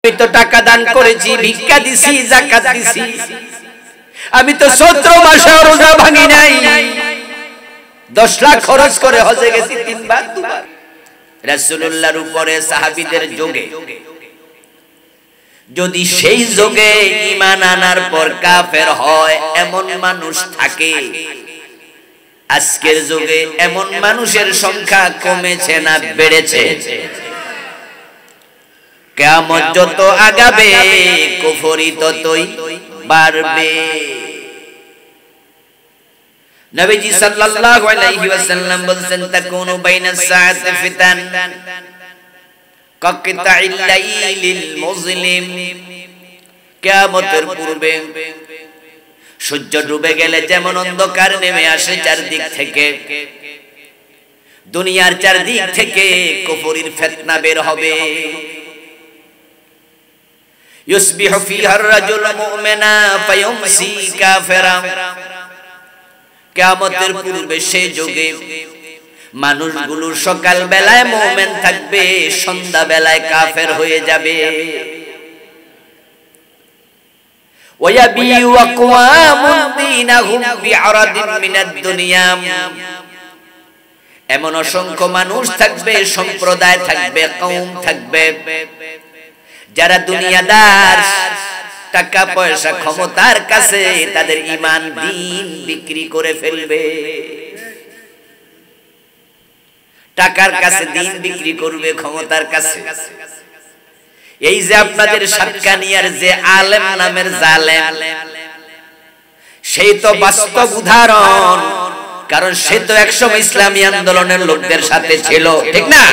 আমি তো টাকা দান করেছি, ভিক্ষা দিছি, যাকাত দিছি, আমি তো চৈত্র মাসে রোজা ভাঙি নাই, 10 লাখ খরচ করে হজে গেছি 3 বার 2 বার। রাসূলুল্লাহর উপরে সাহাবীদের যুগে যদি সেই যুগে ঈমান আনার পর কাফের হয় এমন মানুষ থাকে, আজকের যুগে এমন মানুষের সংখ্যা কমেছে না বেড়েছে? কিয়ামত যত আগাবে কুফরি ততই বাড়বে। নবীজি সাল্লাল্লাহু আলাইহি ওয়াসাল্লাম বলেন, তাকুনু বাইনাস সাআতি ফিতান কাকিতাইল লাইলিল মুজলিম। কিয়ামতের পূর্বে সূর্য ডুবে গেলে যেমন অন্ধকার নেমে আসে চারদিক থেকে, দুনিয়ার চারদিক থেকে কুফরির ফিতনা বের হবে। ইউসবিহু ফিহার রাজুল মুমিনা ফায়ুমসি কাফিরা। কিয়ামতের পূর্বে সেই যুগে মানুষগুলো সকাল বেলায় মুমিন থাকবে, সন্ধ্যা বেলায় কাফের হয়ে যাবে। ওয়ায়াবিউ আকওয়ামুন দীনাহুম বিআরাদিন মিনাদ দুনিয়া। এমন অসংখ্য মানুষ থাকবে, সম্প্রদায় থাকবে, কওম থাকবে, যারা দুনিয়াদার, টাকা পয়সা ক্ষমতার কাছে তাদের ঈমান দ্বীন বিক্রি করে ফেলবে। টাকার কাছে দ্বীন বিক্রি করবে, ক্ষমতার কাছে। এই যে আপনাদের সাতকানিয়ার যে আলেম নামের জালেম, সেই তো বাস্তব উদাহরণ, কারণ সে তো একসময় ইসলামী আন্দোলনের লোকদের সাথে ছিল, ঠিক না?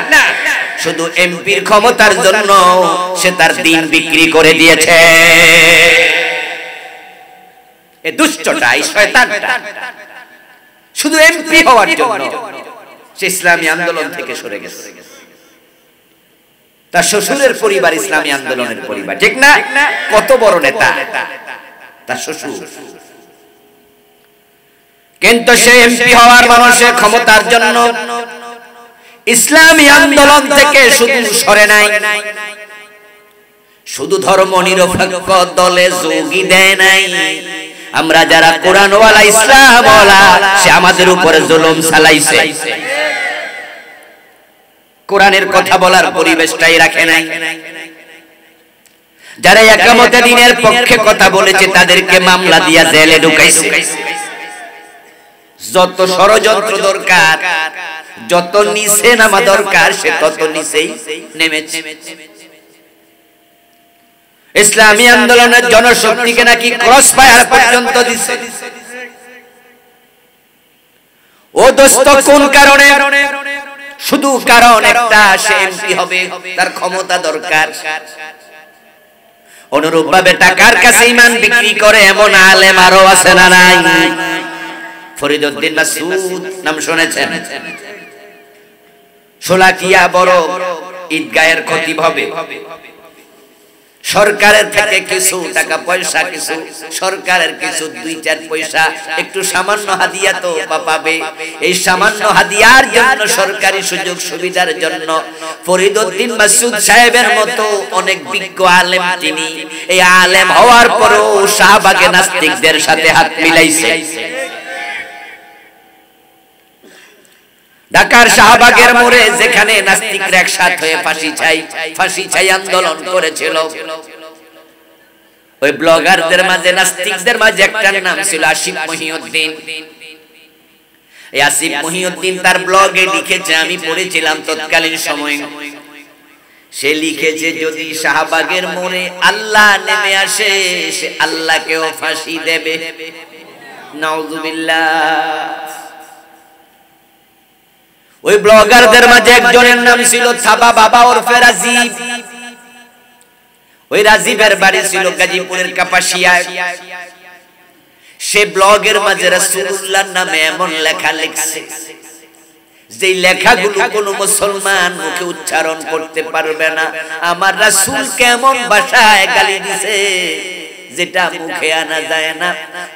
শুধু এমপির ক্ষমতার জন্য সে তার দ্বীন বিক্রি করে দিয়েছে। এই দুষ্টটা, এই শয়তানটা শুধু এমপি হওয়ার জন্য সে ইসলামী আন্দোলন থেকে সরে গেছে। তার শ্বশুরের পরিবার ইসলামী আন্দোলনের পরিবার, ঠিক না? কত বড় নেতা তার শ্বশুর, কিন্তু সে এমপি হওয়ার মানুষের ক্ষমতার জন্য ইসলামী আন্দোলন থেকে শুধু সরে নাই, শুধু ধর্ম নিরপেক্ষ দলে যোগই দেয় নাই। আমরা যারা কোরআনওয়ালা, ইসলামওয়ালা, সে আমাদের উপরে জুলুম চালাইছে, কোরআনের কথা বলার পরিবেশটাই রাখে নাই। যারা একামতে দ্বীনের পক্ষে কথা বলেছে তাদেরকে মামলা দিয়া জেলে ঢুকাইছে। যত ষড়যন্ত্র দরকার, যত নিচে নামা দরকার, সে তত নিচেই নেমেছে। ইসলামী আন্দোলনের জনশক্তিকে নাকি ক্রস ফায়ার পর্যন্ত দিছে। ও দোস্ত, কোন কারণে? শুধু কারণ একটা, সে এমপি হবে, তার ক্ষমতা দরকার। অনুরূপ ভাবে টাকার কাছে ঈমান বিক্রি করে এমন আলেম আরো আছে না নাই? ফরিদউদ্দিন মাসউদ নাম শুনেছেন? শোলাকিয়া বড় ঈদগাহের খতিব হবে, সরকারের থেকে কিছু টাকা পয়সা, কিছু সরকারের কিছু 2-4 পয়সা, একটু সামান্য হাদিয়া তো পাবে। এই সামান্য হাদিয়ার জন্য, সরকারি সুযোগ সুবিধার জন্য ফরিদউদ্দিন মাসউদ সাহেবের মতো অনেক বিজ্ঞ আলেম তিনি, এই আলেম হওয়ার পরেও শাহবাগে নাস্তিকদের সাথে হাত মিলাইছে। ঢাকার শাহবাগের মোড়ে যেখানে নাস্তিকরা একসাথে হয়ে ফাঁসি চাই আন্দোলন করেছিল, ওই ব্লগারদের মাঝে, নাস্তিকদের মাঝে একটার নাম ছিল আসিফ মহিউদ্দিন। এই আসিফ মহিউদ্দিন তার ব্লগে লিখেছে, আমি পড়েছিলাম তৎকালীন সময়ে, সে লিখেছে যদি শাহবাগের মোড়ে আল্লাহ নেমে আসে, সে আল্লাহকেও ফাঁসি দেবে। নাউযুবিল্লাহ। ওই ব্লগারদের মাঝে একজনের নাম ছিল থাবা বাবা ওরফে রাজীব। ওই রাজীবের বাড়ি ছিল গাজীপুরের কাপাসিয়ায়। সে ব্লগের মাঝে রাসূলুল্লাহর নামে এমন লেখা লিখছে, যে লেখাগুলো কোনো মুসলমান মুখে উচ্চারণ করতে পারবে না। আমার রাসূল কেমন ভাষায় গালি দিছে, যেটা মুখে আনা যায় না।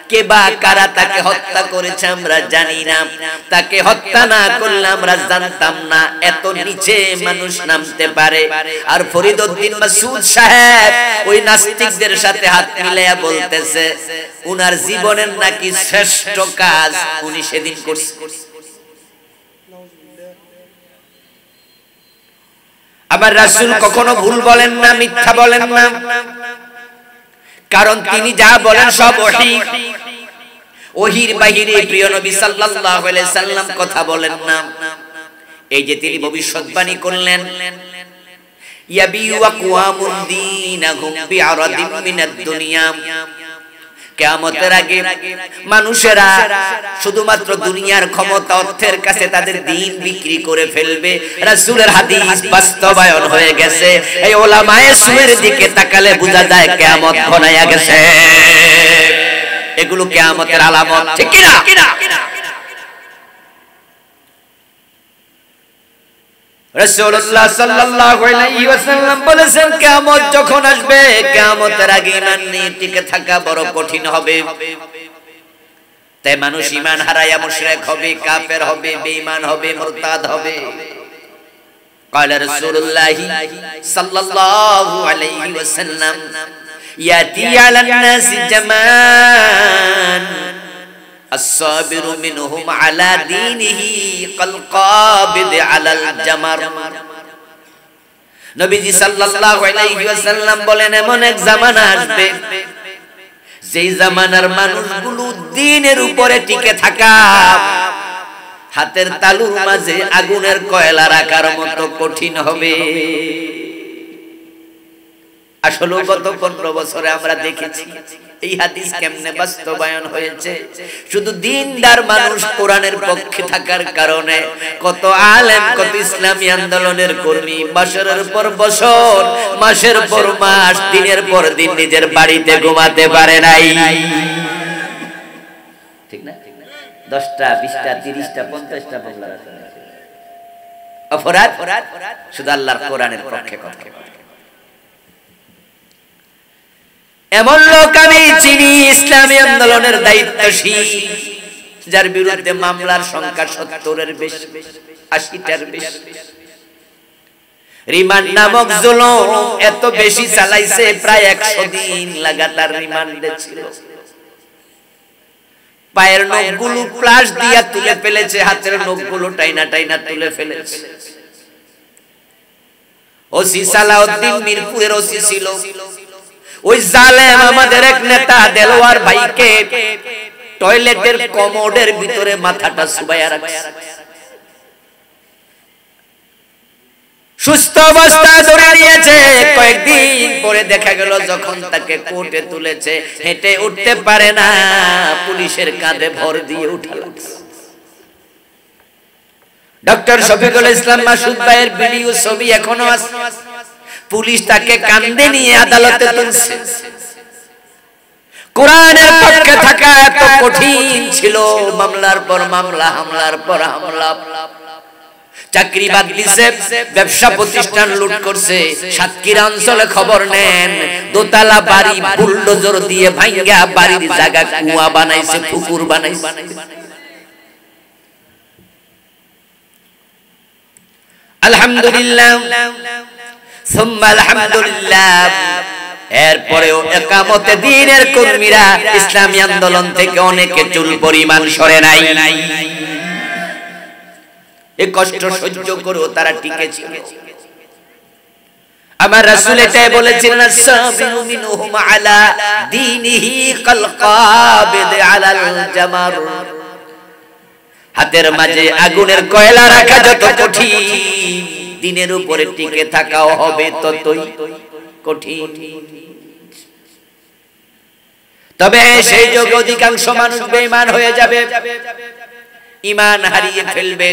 কে বা কারা তাকে হত্যা করেছে আমরা জানি না, তাকে হত্যা না করলে আমরা জানতাম না এত নিচে মানুষ নামতে পারে। আর ফরিদউদ্দিন মাসউদ সাহেব ওই নাস্তিকদের সাথে হাত মিলাইয়া বলতেছে উনার জীবনের নাকি শ্রেষ্ঠ কাজ উনি সেদিন করছে। আবার রাসূল কখনো ভুল বলেন না, মিথ্যা বলেন না, কারণ তিনি যা বলেন সব ওহী। ওহীর বাহিরে প্রিয় নবী সাল্লাল্লাহু আলাইহি সাল্লাম কথা বলেন না। এই যে তিনি ভবিষ্যৎবাণী করলেন, ইয়াবিউ আকওয়ামুন দীনাহুম বিআরাদিন মিনাদ দুনিয়া, কিয়ামতের আগে মানুষেরা শুধুমাত্র দুনিয়ার ক্ষমতা অর্থের কাছে তাদের দ্বীন বিক্রি করে ফেলবে। রাসূলের হাদিস বাস্তবায়ন হয়ে গেছে। এই উলামায়ে সুয়ের দিকে তাকালে বোঝা যায় কিয়ামত ঘনায়া গেছে। এগুলো কিয়ামতের আলামত, ঠিক কি না? রাসূলুল্লাহ সাল্লাল্লাহু আলাইহি ওয়াসাল্লাম বলেছেন কিয়ামত যখন আসবে, কিয়ামতের আগে ঈমান নিয়ে টিকে থাকা বড় কঠিন হবে। তাই মানুষ ঈমান হারায়া মুশরিক হবে, কাফের হবে, বেঈমান হবে, মুরতাদ হবে। قال رسول الله صلى الله عليه وسلم ياتي على الناس زمان الصابر منهم على دينه كالقابض على الجمر। নবীজি সাল্লাল্লাহু আলাইহি ওয়াসাল্লাম বলেন এমন এক জামানা আসবে যেই জামানার মানুষগুলো দ্বীনের উপরে টিকে থাকা হাতের তালুর মাঝে আগুনের কয়লা রাখার মতো কঠিন হবে। আসলে গত 15 বছরে আমরা দেখেছি এই হাদিস কেমনে বাস্তবায়ন হয়েছে। শুধু দিনদার মানুষ কোরআনের পক্ষে থাকার কারণে কত আলেম, কত ইসলামী আন্দোলনের কর্মী বছরের পর বছর, মাসের পর মাস, দিনের পর দিন নিজের বাড়িতে ঘুমাতে পারে নাই। ঠিক না? 10টা 20টা 30টা 50টা মামলা অপরাধ শুধু আল্লাহর কোরআনের পক্ষে কথা। এমন লোক আমি চিনি ইসলামী আন্দোলনের দায়িত্বশীল, যার বিরুদ্ধে মামলার সংখ্যা 70-এর বেশি, 80টার বেশি। রিমান্ড নামক জুলুম এত বেশি চালাইছে, প্রায় 100 দিন লাগাতার রিমান্ডে ছিল। পায়ের নখগুলো প্লাস দিয়া তুলে ফেলেছে, হাতের নখগুলো টাইনা টাইনা তুলে ফেলেছে। ওসি সালাউদ্দিন মিরপুরের ওসি ছিল। ওই জালেম আমাদের এক নেতা দেলোয়ার ভাইকে টয়লেটের কমোডের ভিতরে মাথাটা চুবাইয়া রাখছে। সুস্থ অবস্থায় ধরে নিয়েছে। কয়েকদিন পরে দেখা গেল যখন তাকে কোর্টে তুলেছে, হেঁটে উঠতে পারে না, পুলিশের কাঁধে ভর দিয়ে উঠাচ্ছে। ডক্টর শফিকুল ইসলাম মাসুদ ভাইয়ের ভিডিও ছবি এখনো আছে। পুলিশ তাকে কাঁধে নিয়ে আদালতে তুলছে। কোরআনের পক্ষে থাকা এত কঠিন ছিল। মামলার পর মামলা, হামলার পর হামলা। চাকরি বাদ দিছে, ব্যবসা প্রতিষ্ঠান লুট করছে। সাতক্ষীরা অঞ্চলে খবর নেন, দোতলা বাড়ি বুলডোজার দিয়ে ভাঙ্গা বাড়ির জায়গা কুয়া বানাইছে, পুকুর বানাইছে। আলহামদুলিল্লাহ সুম্মা আলহামদুলিল্লাহ। এরপরেও একামতে দ্বীনের কর্মীরা ইসলামী আন্দোলন থেকে অনেকে চুল পরিমাণ সরে নাই। এই কষ্ট সহ্য করেও তারা টিকে ছিল। আমার রাসূল এটাই বলেছিলেন, সাবিরু মিনহুম আলা দীনিহি কাল কাবিদ আলাল জামার। হাতের মাঝে আগুনের কয়লা রাখা যত কঠিন, দিনের উপরে টিকে থাকাও হবে ততই কঠিন। তবে সেই যুগে অধিকাংশ মানুষ বেঈমান হয়ে যাবে, ঈমান হারিয়ে ফেলবে।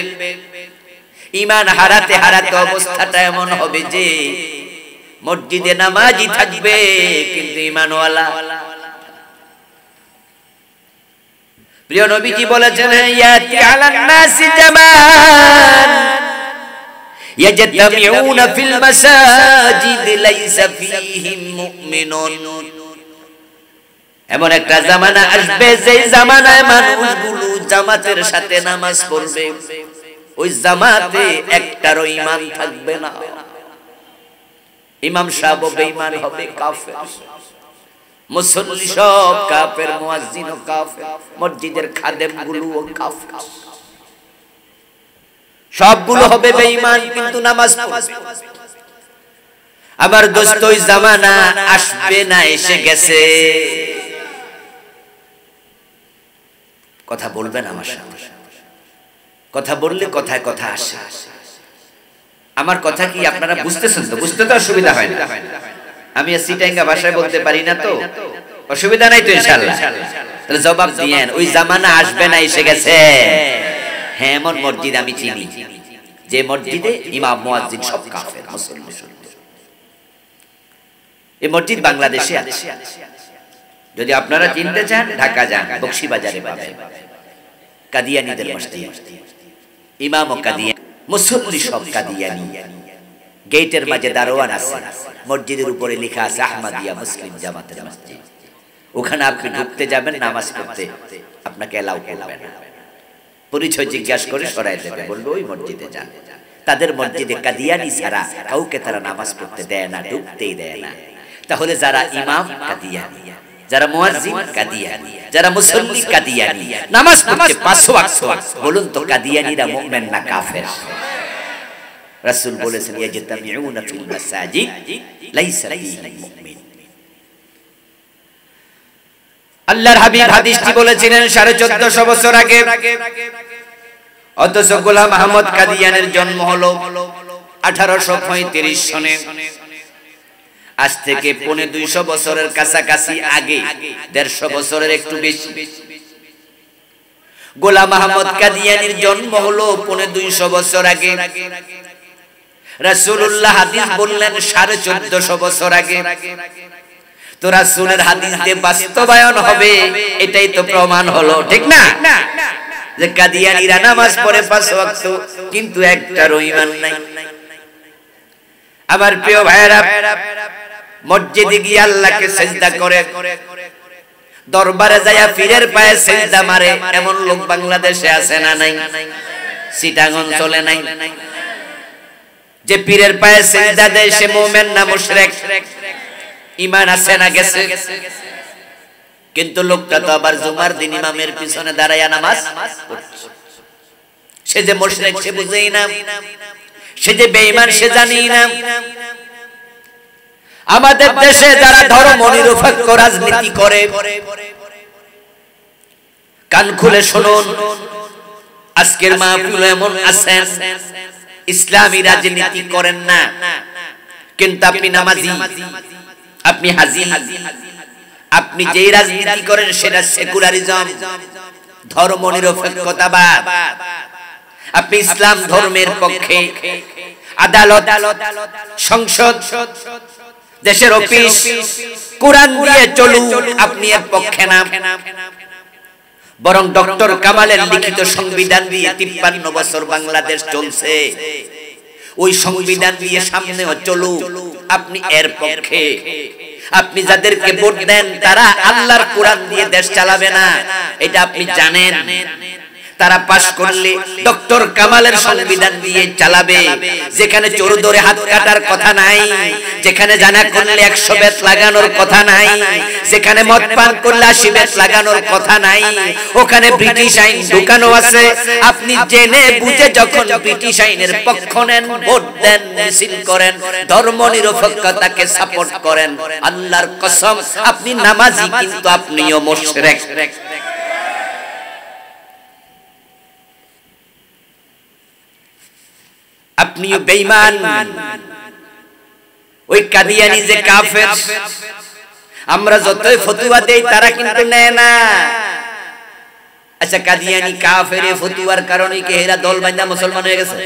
ঈমান হারাতে হারাতে অবস্থাটা এমন হবে যে মসজিদে নামাজি থাকবে কিন্তু ঈমানওয়ালা। প্রিয় নবীজি বলেছেন, ইয়াতি আলান নাসি জামান ইয়াজতামিউনা ফিল মাসাজিদ লাইসা ফীহিম মুমিনুন। এমন একটা জামানা আসবে যেই জামানায় মানুষগুলো জামাতের সাথে নামাজ পড়বে, ওই জামাতে একটারও ঈমান থাকবে না। ইমাম সাহেব বেঈমান হবে, কাফের, মুসল্লি সব কাফের, মুয়াজ্জিনও কাফের, মসজিদের খাদেমগুলোও কাফের, সবগুলো হবে বেঈমান, কিন্তু নামাজ পড়বে। আমার দোস্ত, ওই জামানা আসবে না, এসে গেছে। কথা বলবেন আমার সাথে, কথা বললে কথায় কথা আসে। আমার কথা কি আপনারা বুঝতেছেন তো? বুঝতে তো অসুবিধা হয় না। আমি সিটাঙ্গা ভাষায় বলতে পারি না, তো অসুবিধা নাই তো ইনশাআল্লাহ। তাহলে জবাব দিয়েন, ওই জামানা আসবে না, এসে গেছে। হ্যাঁ, এমন মসজিদ আমি চিনি যে মসজিদে ইমাম মুয়াজ্জিন সব কাফের, মুসলমান। এই মসজিদ বাংলাদেশে আছে। যদি আপনারা চিনতে চান, ঢাকা যান, বকশীবাজারে পাবেন, কাদিয়ানীদের মসজিদ। ইমাম ও কাদিয়ানী, মুসল্লি সব কাদিয়ানী। গেটের মাঝে দারোয়ান আছে, মসজিদের উপরে লেখা আছে আহমদিয়া মুসলিম জামাতের মসজিদ। ওখানে আপনি ঢুকতে যাবেন, নামাজ পড়তে আপনাকে এলাও করবে না। পরিচয় জিজ্ঞাসা করে সরাই দেবে, বলবে ওই মসজিদে যান। তাদের মসজিদে কাদিয়ানী ছাড়া কাউকে তারা নামাজ পড়তে দেয় না, ঢুকতেই দেয় না। তাহলে যারা ইমাম কাদিয়ানী, যারা মুয়াজ্জিন কাদিয়ানী, যারা মুসল্লি কাদিয়ানী, নামাজ পড়তে 5 ওয়াক্ত, বলুন তো কাদিয়ানীরা মুমিন না কাফের? রাসূল বলেছেন, ইয়াজতামিউনা ফিল মাসাজিদ লাইসা ফীহি মুমিন। আল্লাহর হাবিব হাদিসটি বলেছিলেন 1450 বছর আগে। অথচ গোলাম আহমদ কাদিয়ানের জন্ম হলো 1835 সনে। আজ থেকে 250 বছরের কাছাকাছি আগে, 150 বছরের একটু বেশি। গোলাম আহমদ কাদিয়ানির জন্ম হলো 250 বছর আগে। রাসূলুল্লাহ হাদিস বললেন 1450 বছর আগে। তো রাসূলের হাদিস যে বাস্তবায়ন হবে, এটাই তো প্রমাণ হলো, ঠিক না? যে কাদিয়ানীরা নামাজ পড়ে 5 ওয়াক্ত, কিন্তু একটারও ঈমান নাই। আমার প্রিয় ভাইরা, মসজিদে গিয়ে আল্লাহকে সিজদা করে, দরবারে যায়া পীরের পায়ে সিজদা মারে, এমন লোক বাংলাদেশে আছে না নাই? চিটাং অঞ্চলে নাই? যে পীরের পায়ে সিজদা দেয় সে মুমিন না মুশরিক? ঈমান আছে না গেছে? কিন্তু লোকটা তো আবার জুমার দিন ইমামের পিছনে দাঁড়ায়া নামাজ পড়ছে। সে যে মুশরিক সে বুঝেই না, সে যে বেঈমান সে জানেই না। আমাদের দেশে যারা ধর্ম নিরপেক্ষ রাজনীতি করে, কান খুলে শুনুন, আজকের মাহফিলে এমন আছেন ইসলামী রাজনীতি করেন না, কিন্তু আপনি নামাজি, আপনি হাজি, আপনি যেই রাজনীতি করেন সেটা সেকুলারিজম, ধর্ম নিরপেক্ষতাবাদ। আপনি ইসলাম ধর্মের পক্ষে। আদালত, সংসদ, দেশের অফিস, কোরআন দিয়ে চলুন, আপনি এর পক্ষে না। বরং ডক্টর কামালের লিখিত সংবিধান দিয়ে 53 বছর বাংলাদেশ চলছে, ওই সংবিধান দিয়ে সামনেও চলুক, আপনি এর পক্ষে। আপনি যাদেরকে ভোট দেন তারা আল্লাহর কোরআন দিয়ে দেশ চালাবে না, এটা আপনি জানেন। তারা পাশ করলে ডক্টর কামালের সংবিধান দিয়ে চালাবে, যেখানে চোর ধরে হাত কাটার কথা নাই, যেখানে জানা করলে 100 বেত লাগানোর কথা নাই, যেখানে মদ পান করলে 80 বেত লাগানোর কথা নাই, ওখানে ব্রিটিশ আইন ঢুকানো আছে। আপনি জেনে বুঝে যখন ব্রিটিশ আইনের পক্ষ নেন, ভোট দেন, মিছিল করেন, ধর্ম নিরপেক্ষতাকে সাপোর্ট করেন, আল্লাহর কসম আপনি নামাজি, কিন্তু আপনিও মুশরিক। আপনিও বেঈমান। ওই কাদিয়ানী যে কাফের, আমরা যতই ফতোয়া দেই তারা কিন্তু নেয় না। আচ্ছা, কাদিয়ানী কাফের ফতোয়ার কারণে কি এরা দল বাঁধা মুসলমান হয়ে গেছে?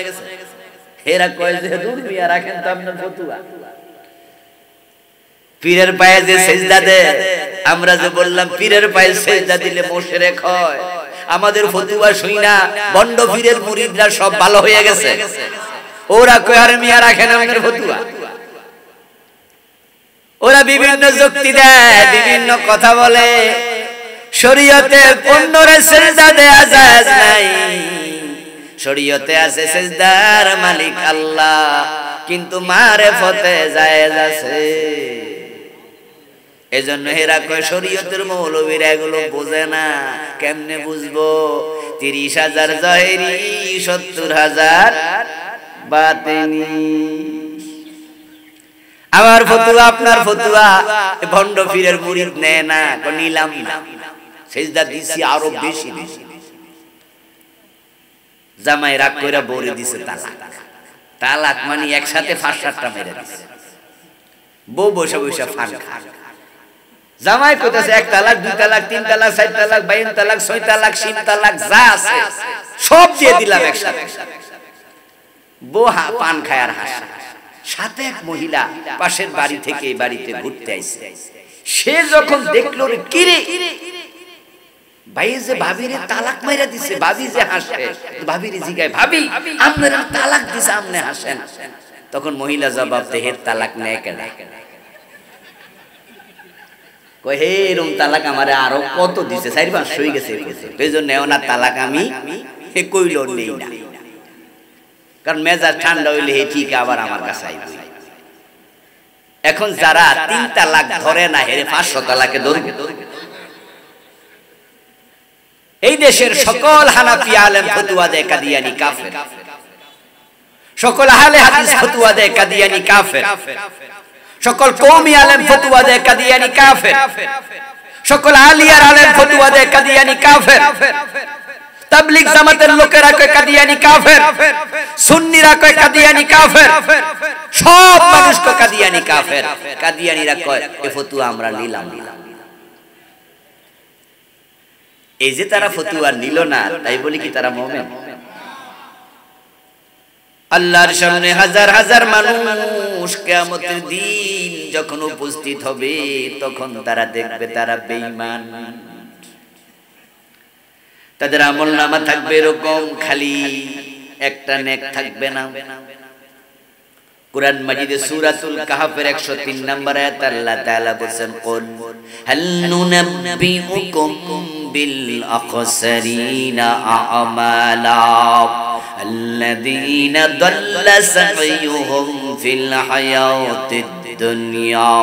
এরা কয় যে দূর মিয়া রাখেন তো আপনার ফতোয়া। পীরের পায়ে যে সিজদা দেয়, আমরা যে বললাম পীরের পায়ে সিজদা দিলে মুশরিক হয়, আমাদের ফতোয়া শুইনা বন্ড পীরের মুরিদরা সব ভালো হয়ে গেছে। ওরা কয় আরে মিয়া রাখেন আপনার ফতোয়া। ওরা বিভিন্ন যুক্তি দেয়, বিভিন্ন কথা বলে। শরীয়তে 15 সিজদা দেয়া জায়েজ নাই, শরীয়তে আছে সিজদার মালিক আল্লাহ, কিন্তু মারিফতে জায়েজ আছে। এজন্য এরা কয় শরীয়তের মৌলবীরা এগুলো বোঝে না। কেমনে বুঝবো? 30,000 জাহেরি, 70,000 বাতিনি। আমার ফতুয়া আপনার ফতুয়া ভণ্ড পীরের মুরিদ নেয় না, নিলাম না, সিজদা দিছি আরো বেশি দিছি। জামাই রাগ কইরা বলে দিছে তালাক। তালাক মানে একসাথে 5-7টা মেরে দিছে। বউ বসে বসে ফান খায়। জামাই কইতাছে 1 তালাক, 2 তালাক, 3 তালাক, 4 তালাক, 52 তালাক, 6 তালাক, 7 তালাক, যা আছে সব দিয়ে দিলাম একসাথে। বউ পান খায় আর হাসে। সাথে এক মহিলা পাশের বাড়ি থেকে এই বাড়িতে ঘুরতে আইছে। সে যখন দেখলো রে কিরে ভাই যে ভাবিরে তালাক মাইরা দিছে, ভাবি যে হাসে, ভাবিরে জিগায় ভাবি আপনারা তালাক দিছে আপনি হাসেন। তখন মহিলা জবাব দেয় হে তালাক নেয় কেন? কই হে এরকম তালাক আমারে আরো কত দিছে, 4-5 হয়ে গেছে, এইজন্য নেও না তালাক আমি কইল নেই না। কারণ মেজাজ ঠান্ডা হইলে হে ঠিক আবার আমার কাছে আইবে। এখন যারা 3 তালাক ধরে না হেরে 500 তালাকে ধরবে। এই দেশের সকল হানাফি আলেম ফতোয়া দেয় কাদিয়ানি কাফের, সকল আহলে হাদিস ফতোয়া দেয় কাদিয়ানি কাফের, সকল কওমি আলেম ফতোয়া দেয় কাদিয়ানি কাফের, সকল আলিয়ার আলেম ফতোয়া দেয় কাদিয়ানি কাফের, তাবলীগ জামাতের লোকেরা কয় কাদিয়ানি কাফের, সুন্নিরা কয় কাদিয়ানি কাফের, সব মানুষ কয় কাদিয়ানি কাফের। কাদিয়ানিরা কয় এই ফতোয়া আমরা নিলাম না। এই যে তারা ফতোয়া নিল না তাই বলি কি তারা মুমিন? আল্লাহর সামনে হাজার হাজার মানুষ কিয়ামতের দিন যখন উপস্থিত হবে তখন তারা দেখবে তারা বেঈমান। তাদের আমলনামা থাকবে এরকম, খালি একটা নেক থাকবে না। কুরআন মাজিদে সূরাতুল কাহফের 103 নম্বর আয়াত আল্লাহ তাআলা বলেন কুল হাল নুনাব্বিউকুম বিল আখসারিনা আমালা আল্লাযীনা দাল্লা সা'য়ুহুম ফিল হায়াতিদ দুনিয়া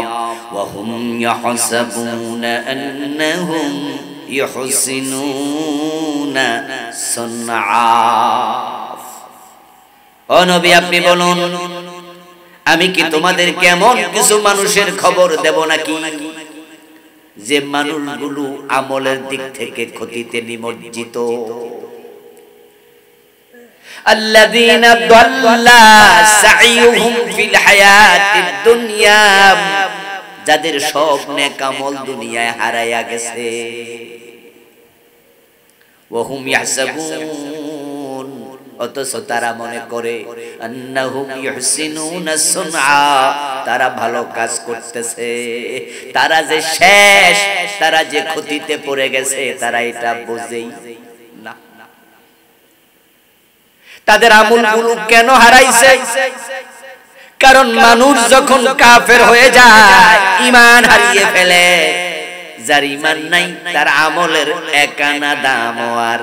ওয়া হুম ইয়াহসাবুনা আন্নাহুম ইউহসিনুনা সুনআ। ও নবী আপনি বলুন আমি কি তোমাদের কেমন কিছু মানুষের খবর দেব নাকি যে মানুষগুলো আমলের দিক থেকে ক্ষতিতে নিমজ্জিত? আল্লাযীনা দাল্লা সা'য়ুহুম ফিল হায়াতিদ দুনিয়া, যাদের সব নেক আমল দুনিয়ায় হারায়া গেছে। ওয়া হুম ইয়াহসাবুন, অথচ তারা মনে করে আন্নাহুম ইউহসিনুনা সুনআ, তারা ভালো কাজ করতেছে। তারা যে শেষ, তারা যে ক্ষতিতে পড়ে গেছে তারা এটা বোঝেই না। তাদের আমলগুলো কেন হারাইছে? কারণ মানুষ যখন কাফের হয়ে যায়, ঈমান হারিয়ে ফেলে, যার ঈমান নাই তার আমলের একানা দামও আর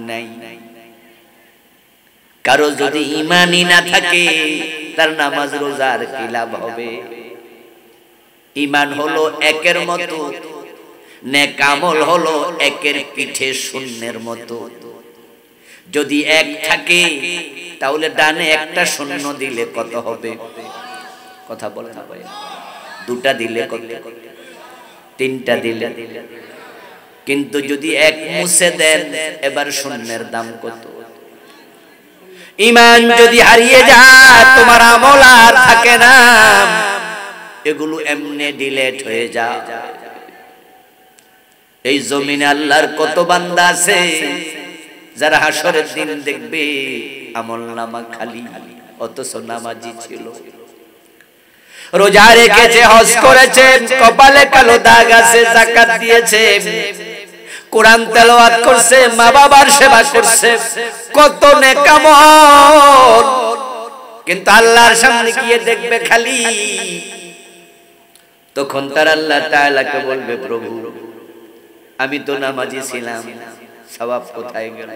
নাই। কারো যদি ঈমানই না থাকে তার নামাজ রোজার কি লাভ হবে? ঈমান হলো একের মতো, নেক আমল হলো একের পিঠে শূন্যের মতো। যদি এক থাকে তাহলে ডানে একটা শূন্য দিলে কত হবে? কথা বলে না ভাই। 2টা দিলে কত? 3টা দিলে। কিন্তু যদি এক মুছে দেন এবার শূন্যের দাম কত? ঈমান যদি হারিয়ে যায় তোমার আমল আর থাকে না, এগুলো এমনি ডিলিট হয়ে যায়। এই জমিনে আল্লাহর কত বান্দা আছে যারা হাসরের দিন দেখবে আমলনামা খালি, অথচ নামাজি ছিল, রোজা রেখেছে, হজ করেছে, কপালে কালো দাগ আছে, যাকাত দিয়েছে, কোরআন তেলাওয়াত করছে, মা বাবার সেবা করছে, কত নেক আমল, কিন্তু আল্লাহর সামনে গিয়ে দেখবে খালি তখন তার আল্লাহ তাআলাকে বলবে, প্রভু আমি তো নামাজি ছিলাম, সওয়াব কোথায় গেল?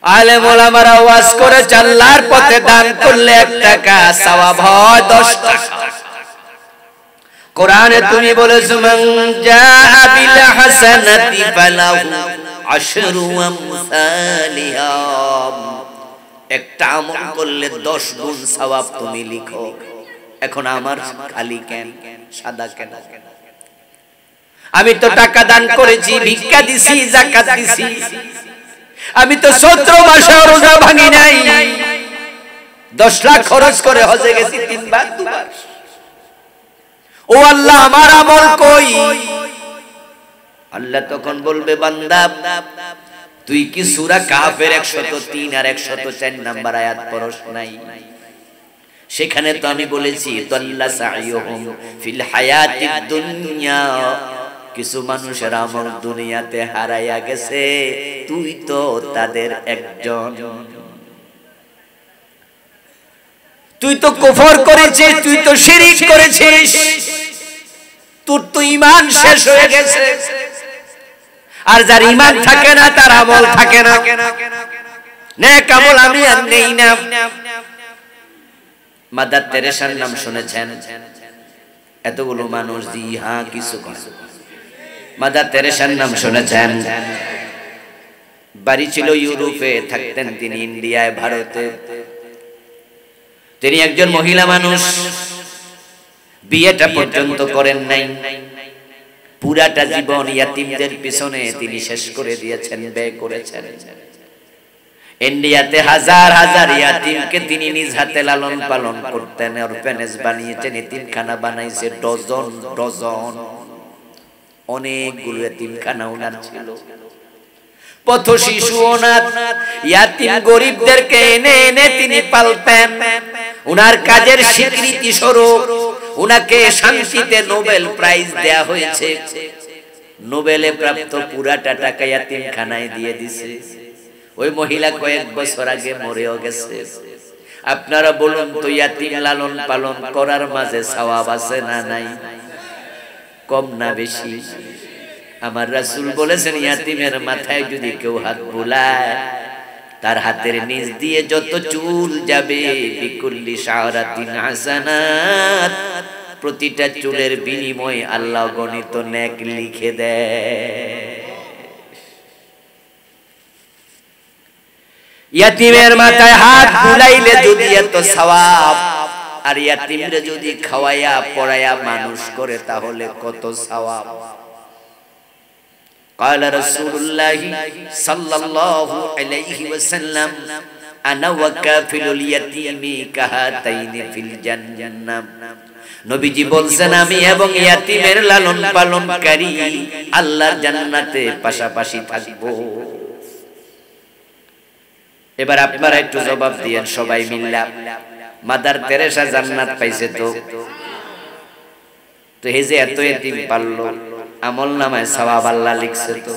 আলেম ওলামারা ওয়াজ করে আল্লাহর পথে দান করলে 1 টাকা সওয়াব হয় 10 টাকা। কোরআনে তুমি বলেছো মান জাআ বিল হাসানাতি ফালাহু আশরু আমসালিহা, একটা আমল করলে 10 গুণ সওয়াব তুমি লিখো। এখন আমার খালি কেন, সাদা কেন? আমি তো টাকা দান করেছি, ভিক্ষা দিছি, যাকাত দিছি, আমি তো 17 মাসে রোজা ভাঙি নাই, 10 লাখ খরচ করে হজে গেছি 3 বার 2 বার। ও আল্লাহ আমার আমল কই? আল্লাহ তখন বলবে, বান্দা তুই কি সূরা কাফের 103 আর 104 নাম্বার আয়াত পড়ছ নাই? সেখানে তো আমি বলেছি দাল্লা সাইয়ুহুম ফিল হায়াতিদ দুনিয়া, কিছু মানুষের আমল দুনিয়াতে হারাইয়া গেছে, তুই তো তাদের একজন। তুই তো কুফর করেছিস, তুই তো শিরক করেছিস, তোর তো ঈমান শেষ হয়ে গেছে। আর যার ঈমান থাকে না তার আমল থাকে না, নেক আমল আমি আর নেই না। মাদার তেরেসার নাম শুনেছেন? এতগুলো মানুষ জি হ্যাঁ কিছু করে। মাদার তেরেসার নাম শুনেছেন? বাড়ি ছিল ইউরোপে, থাকতেন তিনি ইন্ডিয়ায়, ভারতে। তিনি একজন মহিলা মানুষ, বিয়েটা পর্যন্ত করেন নাই, পুরাটা জীবন ইয়াতিমদের পিছনে তিনি শেষ করে দিয়েছেন, ব্যয় করেছেন। ইন্ডিয়াতে হাজার হাজার ইয়াতিমকে তিনি নিজ হাতে লালন পালন করতেন, অরফানেজ বানিয়েছেন, এতিমখানা বানাইছে ডজন ডজন, অনেকগুলো এতিমখানা ওনার ছিল। পথ শিশু অনাথ ইয়াতিম গরিবদেরকে এনে এনে তিনি পালতেন। উনার কাজের স্বীকৃতি স্বরূপ উনাকে শান্তিতে নোবেল প্রাইজ দেয়া হয়েছে। নোবেলে প্রাপ্ত পুরাটা টাকা ইয়াতিমখানায় দিয়ে দিছে। ওই মহিলা কয়েক বছর আগে মরেও গেছে। আপনারা বলুন তো, ইয়াতিম লালন পালন করার মাঝে সওয়াব আছে না নাই? কম না বেশি? আমার রাসূল বলেছেন, ইয়াতিমের মাথায় যদি কেউ হাত বুলায়, তার হাতের নিচ দিয়ে যত চুল যাবে, বিকুল্লি শারাতিন হাসানাত, প্রতিটা চুলের বিনিময়ে আল্লাহ গণিত নেক লিখে দেয়। ইয়াতিমের মাথায় হাত বুলাইলে যদি এত সওয়াব, আর ইয়াতিমরে যদি খাওয়ায়া পড়ায়া মানুষ করে তাহলে কত সওয়াব। قال رسول الله صلى الله عليه وسلم انا وكافل اليتيم كهاتين في الجنه, নবীজি বলছেন আমি এবং ইয়াতিমের লালন পালনকারী আল্লাহর জান্নাতে পাশাপাশি থাকব। এবার আপনারা একটু জবাব দিয়েন সবাই মিল্লা, মাদার তেরেসা জান্নাত পাইছে তো এই যে এত এতিম পাললো, আমল নামায় সওয়াব আল্লাহ লিখছে তো।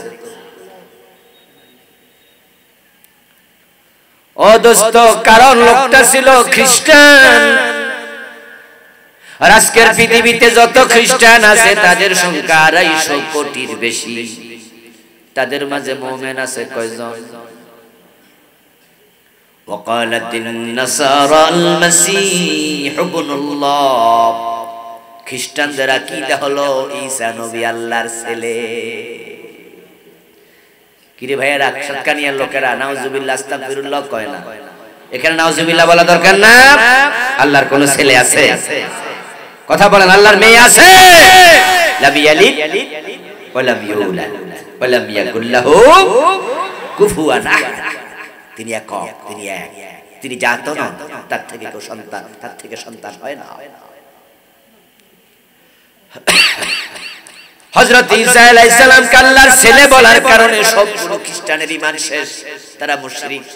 ও দোস্ত, কারণ লোকটা ছিল খ্রিস্টান। আর আজকের পৃথিবীতে যত খ্রিস্টান আছে তাদের সংখ্যা 250 কোটির বেশি। তাদের মাঝে মুমিন আছে কয়জন? وقالت النصارى المسيح ابن الله, খ্রিস্টানদের আকীদা হলো ঈসা নবী আল্লাহর ছেলে। কিরে ভাইয়া, রাক্ষসকানিয়ার লোকেরা নাউজুবিল্লাহ আস্তাগফিরুল্লাহ কয় না? এখানে নাউজুবিল্লাহ বলা দরকার না। আল্লাহর কোন ছেলে আছে? কথা বলেন, আল্লাহর মেয়ে আছে? লাম ইয়ালিদ ওয়া লাম ইউলাদ ওয়া লাম ইয়াকুল লাহু কুফুয়ান আহাদ। তিনি একক, তিনি এক, তিনি জাত নন, তার থেকে কেউ সন্তান, তার থেকে সন্তান হয় না। হযরত ঈসা আলাইহিস সালাম কে আল্লাহর ছেলে বলার কারণে সবগুলো খ্রিস্টানের ঈমান শেষ, তারা মুশরিক।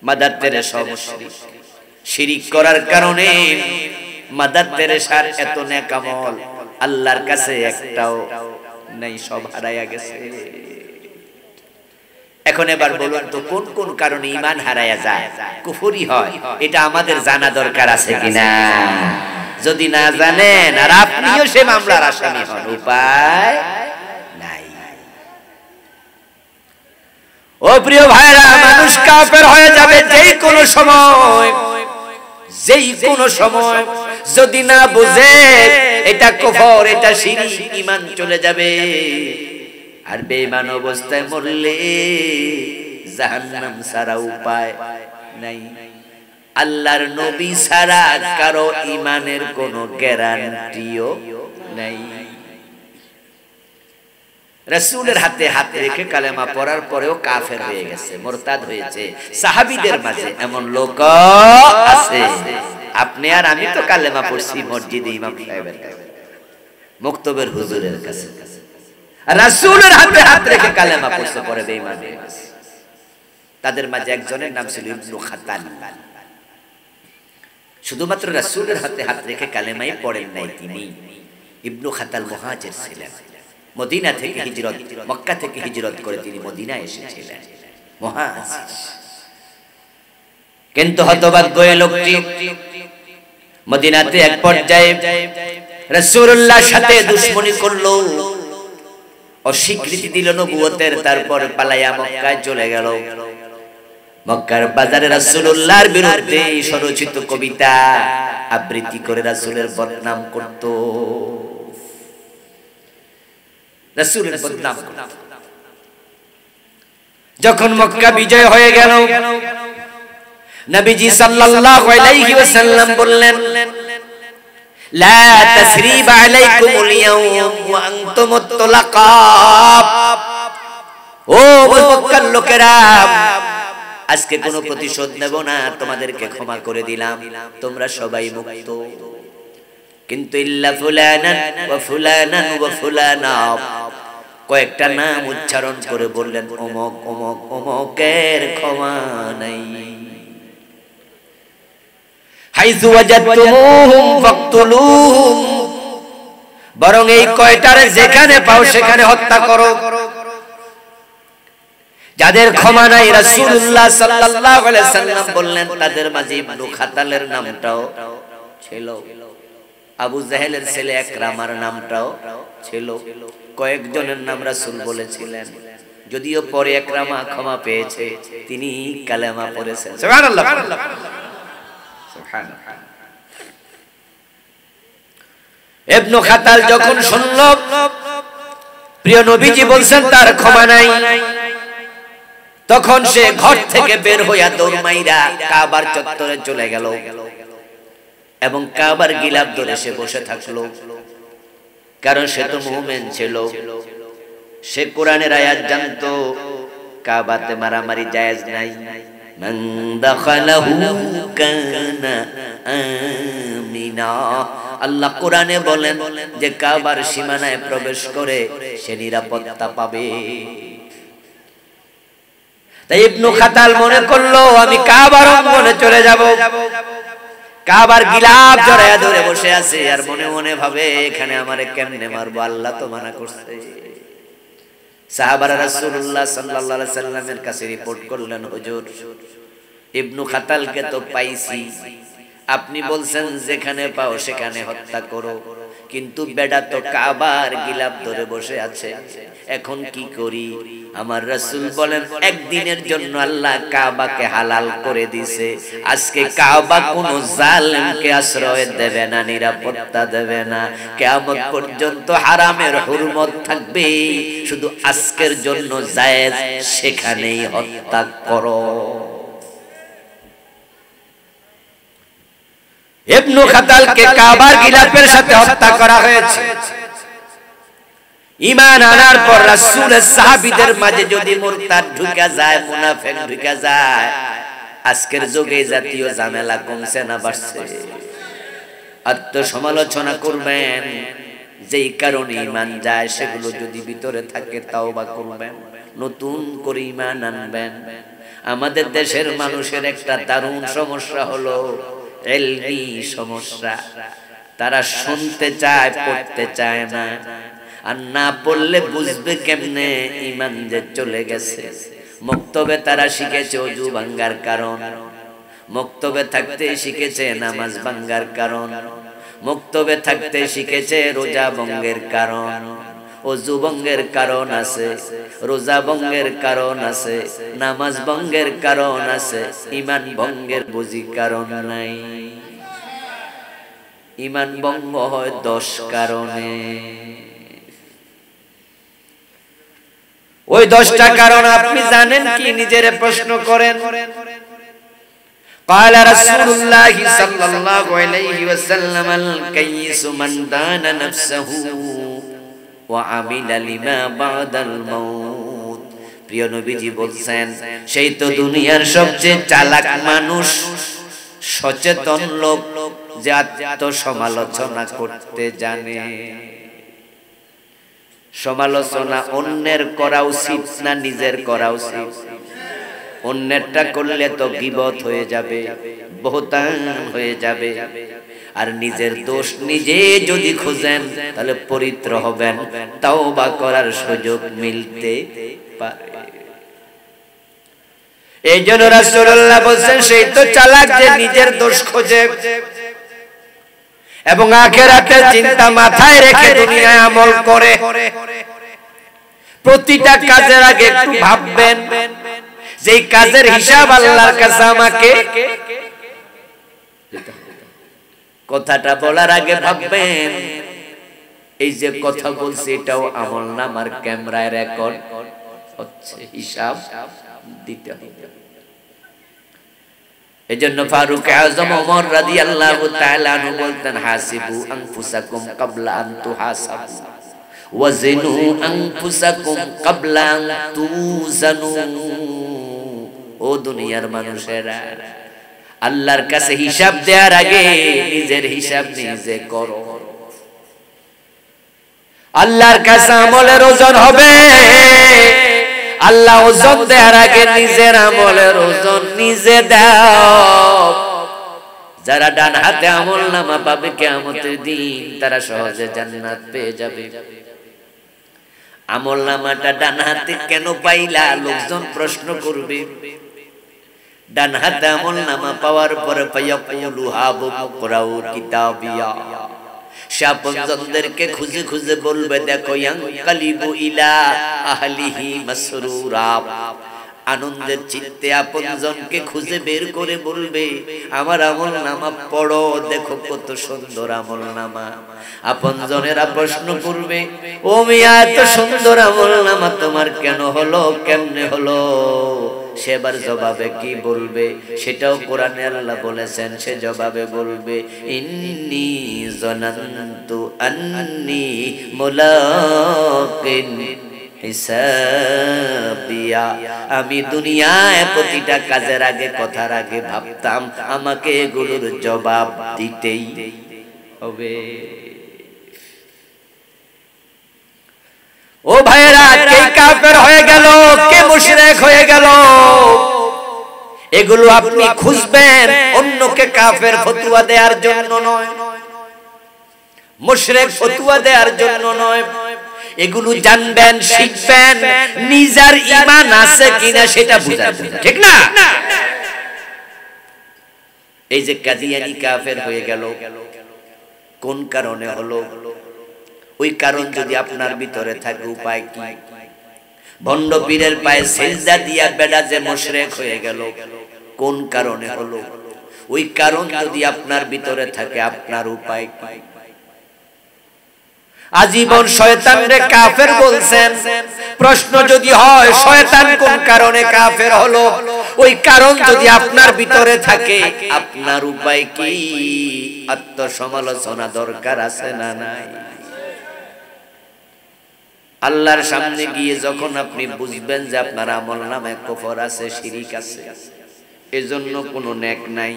মাদার তেরেসা মুশরিক। শিরিক করার কারণে মাদার তেরেসার এত নেক আমল আল্লাহর কাছে একটাও নাই, সব হারায়া গেছে। এখন এবার বলুন তো, কোন কোন কারণে ঈমান হারায়া যায়, কুফরি হয়? এটা আমাদের জানা দরকার আছে কিনা? যদি না জানেন আর আপনিও সে মামলার আসামি হন, উপায় নাই। ও প্রিয় ভাইরা, মানুষ কাফের হয়ে যাবে যেই কোনো সময়, যেই কোনো সময়। যদি না বুঝে এটা কুফর, এটা শিরক, ঈমান চলে যাবে। আর বেঈমান অবস্থায় মরলে জাহান্নাম ছাড়া উপায় নাই। আল্লাহর নবী ছাড়া কারো ঈমানের কোনো গ্যারান্টিও নাই। রাসূলের হাতে হাত রেখে কালেমা পড়ার পরেও কাফের হয়ে গেছে, মুরতাদ হয়েছে। সাহাবীদের মাঝে এমন লোক আছে। আপনি আর আমি তো কালেমা পড়ছি মসজিদে ইমাম সাহেবের কাছে, মুক্তবের হুজুরের কাছে। রাসূলের হাতে হাত রেখে কালেমা পড়ছে, পরে বেঈমান হয়ে গেছে। তাদের মাঝে একজনের নাম ছিল ইবনু খাতাল। শুধুমাত্র রাসূলের হাতে হাত রেখে কালেমাই পড়েন নাই তিনি। ইবনু খাতাল মুহাজির ছিলেন। মদিনা থেকে হিজরত, মক্কা থেকে হিজরত করে তিনি মদিনায় এসেছিলেন, মুহাজির। কিন্তু হতভাগ্য এই লোকটি মদিনাতে এক পর্যায়ে রাসূলুল্লাহর সাথে দুশমনি করলো, অস্বীকৃতি দিল নবুয়তের। তারপর পালায়া মক্কায় চলে গেল। মক্কার বাজারে রাসূলুল্লাহর বিরুদ্ধে স্বরচিত কবিতা আবৃত্তি করে রাসূলের বদনাম করত, রাসূলের বদনাম করত। যখন মক্কা বিজয় হয়ে গেল, নবীজি সাল্লাল্লাহু আলাইহি ওয়াসাল্লাম বললেন, লা তাসরিবা আলাইকুমুল ইয়াওম ওয়া আনতুমুত তুলাকা। ও মক্কার লোকেরা, আজকে কোনো প্রতিশোধ নেব না, তোমাদেরকে ক্ষমা করে দিলাম, তোমরা সবাই মুক্ত। কিন্তু ইল্লা ফুলানান ওয়া ফুলানান ওয়া ফুলানা, কয়েকটা নাম উচ্চারণ করে বললেন, অমুক অমুক অমুকের ক্ষমা নাই। হাইযু ওয়াজাদতুমুহুম ফাকতুলুহুম, বরং এই কয়টারে যেখানে পাও সেখানে হত্যা করো। যাদের ক্ষমা নাই, রাসূলুল্লাহ সাল্লাল্লাহু আলাইহি সাল্লাম বললেন, তাদের মাঝে ইবনু খাতালের নামটাও ছিল, আবু জাহেলের ছেলে ইকরামার নামটাও ছিল। কয়েকজনের নাম রাসূল বলেছিলেন, যদিও পরে ইকরামা ক্ষমা পেয়েছে, তিনি কালেমা পড়েছেন। সুবহানাল্লাহ, সুবহানাল্লাহ। ইবনু খাতাল যখন শুনল প্রিয় নবীজি বলছেন তার ক্ষমা নাই, তখন সে ঘর থেকে বের হইয়া দৌড় মাইরা কাবার চত্বরে চলে গেল এবং কাবার গিলাফ ধরে সে বসে থাকলো। কারণ সে তো মুমিন ছিল, সে কোরআনের আয়াত জানতো, কাবাতে মারামারি জায়েজ নাই। মান দাখালাহু কানা আমিনা, আল্লাহ কোরআনে বলেন যে কাবার সীমানায় প্রবেশ করে সে নিরাপত্তা পাবে। তাই ইবনু খাতাল মনে করলো, আমি কাবার অঙ্গনে চলে যাব। কাবার গিলাফ জড়ায়া ধরে বসে আছে আর মনে মনে ভাবে, এখানে আমারে কেমনে মারবো, আল্লাহ তো মানা করছে। সাহাবারা রাসূলুল্লাহ সাল্লাল্লাহু আলাইহি সাল্লামের কাছে রিপোর্ট করলেন, হুজুর, ইবনু খাতালকে তো পাইছি, আপনি বলছেন যেখানে পাও সেখানে হত্যা করো, কিন্তু বেডা তো কাবার গিলাফ ধরে বসে আছে, এখন কি করি? আমার রাসূল বলেন, একদিনের জন্য আল্লাহ কাবাকে হালাল করে দিয়েছে। আজকে কাবা কোনো জালেমকে আশ্রয় দেবে না, নিরাপত্তা দেবে না, কিয়ামত পর্যন্ত হারামের হুরমত থাকবে। শুধু আজকের জন্য জায়েজ, সেখানেই হত্যা করো। ইবনু খাতালকে কাবার গিলাফের সাথে হত্যা করা হয়েছে। ঈমান আনার পর রাসূলের সাহাবীদের মাঝে যদি মুরতাদ ঢুকে যায়, মুনাফিক ঢুকে যায়, আজকের যুগে জাতীয় ঝামেলা কমছে না বাড়ছে? আত্মসমালোচনা করবেন, যেই কারণে ঈমান যায় সেগুলো যদি ভিতরে থাকে তাওবা করবেন, নতুন করে ঈমান আনবেন। আমাদের দেশের মানুষের একটা দারুণ সমস্যা হলো ইলমি সমস্যা। তারা শুনতে চায়, পড়তে চায় না। আর না পড়লে বুঝবে কেমনে ঈমান যে চলে গেছে? মক্তবে তারা শিখেছে ওযু ভাঙ্গার কারণ, মক্তবে থাকতে শিখেছে নামাজ ভাঙ্গার কারণ, মুক্তবে থাকতে শিখেছে রোজা ভঙ্গের কারণ, ওযু ভঙ্গের কারণ আছে, রোজা ভঙ্গের কারণ আছে, নামাজ ভঙ্গের কারণ আছে, ঈমান ভঙ্গের বুঝি কারণ নাই। ঈমান ভঙ্গ হয় 10 কারণে। ওই 10টা কারণ আপনি জানেন কি? নিজের প্রশ্ন করেন। قال رسول الله صلى الله عليه وسلم الكيس من دان نفسه وعمل لما بعد الموت। প্রিয় নবীজি বলছেন, সেই তো দুনিয়ার সবচেয়ে চালাক মানুষ, সচেতন লোক, যে আত্মসমালোচনা করতে জানে। সমালোচনা অন্যের করা উচিত না নিজের করা উচিত? অন্যেরটা করলে তো গীবত হয়ে যাবে, বহতান হয়ে যাবে। আর নিজের দোষ নিজে যদি খুঁজেন তাহলে পবিত্র হবেন, তাওবা করার সুযোগ মিলতে পারে। এই জন্য রাসূলুল্লাহ বলেন, সেই তো চালাক যে নিজের দোষ খোঁজে এবং আখিরাতের চিন্তা মাথায় রেখে দুনিয়ায় আমল করে। প্রতিটা কাজের আগে একটু ভাববেন যে কাজের হিসাব আল্লাহর কাছে আমাকে, কথাটা বলার আগে ভাববেন এই যে কথা বলছি এটাও আমলনামার ক্যামেরায় রেকর্ড হচ্ছে, হিসাব দিতে হবে। এজন্য ফারুক আযম ওমর রাদিয়াল্লাহু তাআলা আনহু বলতেন, হাসিবু আনফুসাকুম ক্বাবলা আন তুহাসাবু ওয়াজিনু আনফুসাকুম ক্বাবলা আন তুজানু। ও দুনিয়ার মানুষেরা, আল্লাহর কাছে হিসাব দেওয়ার আগে নিজের হিসাব নিজে করো। আল্লাহর কাছে আমলের ওজন হবে, আল্লাহ ওজন দেওয়ার আগে নিজের আমলের ওজন নিজে দাও। যারা ডান হাতে আমলনামা পাবে কিয়ামতের দিন, তারা সহজে জান্নাত পেয়ে যাবে। আমলনামাটা ডান হাতে কেন পাইলা? লোকজন প্রশ্ন করবে। ডান হাতে আমলনামা পাওয়ার পরে ফায়াকুলু হাবু মুকরাউ কিতাবিয়া, সে আপনজনদেরকে খুঁজে খুঁজে বলবে, দেখো ইয়ানকালিবু ইলা আহলিহি মাসরুরা। আনন্দের চিত্তে আপনজনকে খুঁজে বের করে বলবে, আমার আমলনামা পড়ো, দেখো কত সুন্দর আমলনামা। আপনজনেরা প্রশ্ন করবে, ও মিয়া এত সুন্দর আমলনামা তোমার কেন হলো, কেমনে হলো? সেবার জবাবে কি বলবে সেটাও কোরআনে আল্লাহ বলেছেন। সে জবাবে বলবে, ইন্নী যানানতু আন্নী মুলাকিন হিসাবিয়া। আমি দুনিয়ায় প্রতিটা কাজের আগে, কথার আগে ভাবতাম আমাকে এগুলোর জবাব দিতেই হবে। ও ভাইরা, কে কাফের হয়ে গেল, কে মুশরিক হয়ে গেল, এগুলো আপনি খুঁজবেন অন্যকে কাফের ফতোয়া দেওয়ার জন্য নয়, মুশরিক ফতোয়া দেওয়ার জন্য নয়। এগুলো জানবেন, শিখবেন, নিজের ঈমান আছে কিনা সেটা বুঝাবেন, ঠিক না? এই যে কাদিয়ানী কাফের হয়ে গেল, কোন কারণে হলো? ওই কারণ যদি আপনার ভিতরে থাকে, উপায় কি? ভণ্ড পীরের পায়ে সিজদা দিয়া বেড়া যে মুশরিক হয়ে গেল, কোন কারণে হলো? ওই কারণ যদি আপনার ভিতরে থাকে, আপনার উপায় কি? আজীবন শয়তানরে কাফের বলছেন, প্রশ্ন যদি হয় শয়তান কোন কারণে কাফের হলো, ওই কারণ যদি আপনার ভিতরে থাকে, আপনার উপায় কি? আত্মসমালোচনা দরকার আছে না নাই? আল্লাহর সামনে গিয়ে যখন আপনি বুঝবেন যে আপনার আমলনামায় কুফর আছে, শিরিক আছে, এজন্য কোনো নেক নাই,